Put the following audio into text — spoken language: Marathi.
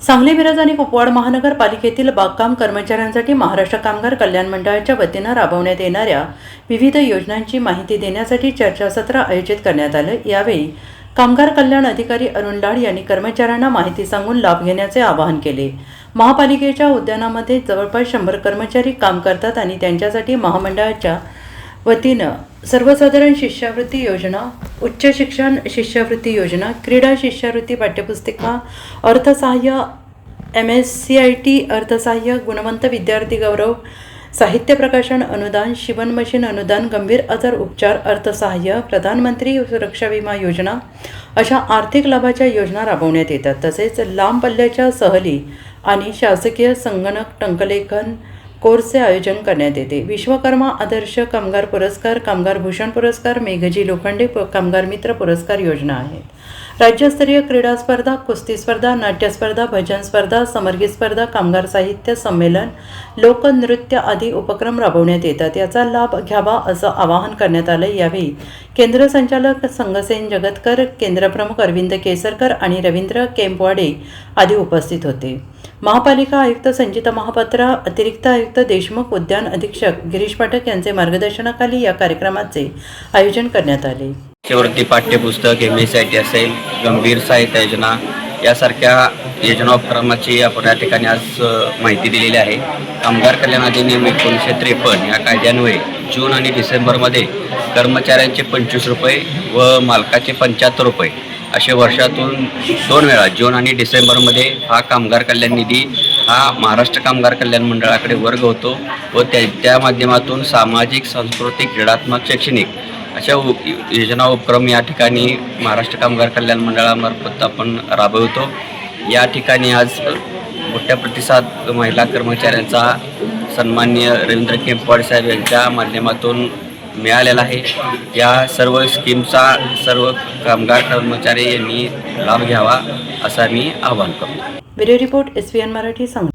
सांगली, मिरज आणि कुपवाड महानगरपालिकेतील बागकाम कर्मचाऱ्यांसाठी महाराष्ट्र कामगार कल्याण मंडळाच्या वतीनं राबवण्यात येणाऱ्या विविध योजनांची माहिती देण्यासाठी चर्चासत्र आयोजित करण्यात आलं। यावेळी कामगार कल्याण अधिकारी अरुण लाड यांनी कर्मचाऱ्यांना माहिती सांगून लाभ घेण्याचे आवाहन केले। महापालिकेच्या उद्यानामध्ये जवळपास 100 कर्मचारी काम करतात आणि त्यांच्यासाठी महामंडळाच्या वतीनं सर्वसाधारण शिष्यवृत्ती योजना, उच्च शिक्षण शिष्यवृत्ती योजना, क्रीडा शिष्यवृत्ती, पाठ्यपुस्तिका, अर्थसहाय्य, MSCIT अर्थसहाय्य, गुणवंत विद्यार्थी गौरव, साहित्य प्रकाशन अनुदान, शिवण मशीन अनुदान, गंभीर आजार उपचार अर्थसहाय्य, प्रधानमंत्री सुरक्षा विमा योजना अशा आर्थिक लाभाच्या योजना राबवण्यात येतात। तसेच लांब पल्ल्याच्या सहली आणि शासकीय संगणक टंकलेखन कोर्सचे आयोजन करण्यात येते। विश्वकर्मा आदर्श कामगार पुरस्कार, कामगार भूषण पुरस्कार, मेघजी लोखंडे कामगार मित्र पुरस्कार योजना आहेत। राज्यस्तरीय क्रीडा स्पर्धा, कुस्ती स्पर्धा, नाट्य स्पर्धा, भजन स्पर्धा, समरगीत स्पर्धा, कामगार साहित्य संमेलन, लोकनृत्य आदी उपक्रम राबवण्यात येतात। याचा लाभ घ्यावा असं आवाहन करण्यात आलं। यावेळी केंद्र संचालक संगसेन जगतकर, केंद्रप्रमुख अरविंद केसरकर आणि रवींद्र केंपवाडे आदी उपस्थित होते। महापालिका आयुक्त संजिता महापात्रा, अतिरिक्त आयुक्त देशमुख, उद्यान अधीक्षक गिरीश पाठक यांचे मार्गदर्शनाखाली या कार्यक्रमाचे आयोजन करण्यात आले। शिष्यवृत्ती, पाठ्यपुस्तक, MSCIT असेल, गंभीर साहित्य योजना यासारख्या योजना उपक्रमाची आपण या ठिकाणी आज माहिती दिलेली आहे। कामगार कल्याण अधिनियम 1953 या कायद्यान्वये जून आणि डिसेंबरमध्ये कर्मचाऱ्यांचे 25 रुपये व मालकाचे 75 रुपये असे वर्षातून 2 वेळा जून आणि डिसेंबरमध्ये हा कामगार कल्याण निधी हा महाराष्ट्र कामगार कल्याण मंडळाकडे वर्ग होतो व त्या माध्यमातून सामाजिक, सांस्कृतिक, क्रीडात्मक, शैक्षणिक अशा योजना उपक्रम या ठिकाणी महाराष्ट्र कामगार कल्याण मंडळामार्फत आपण राबवतो। या ठिकाणी आज मोठ्या प्रतिसाद महिला कर्मचाऱ्यांचा सन्माननीय रवींद्र केंपवाडे साहेब यांच्या माध्यमातून मिळालेला आहे। या सर्व स्कीमचा सर्व कामगार कर्मचारी यांनी लाभ घ्यावा असा मी आवाहन करतो। Video report SVN Marathi Sangli.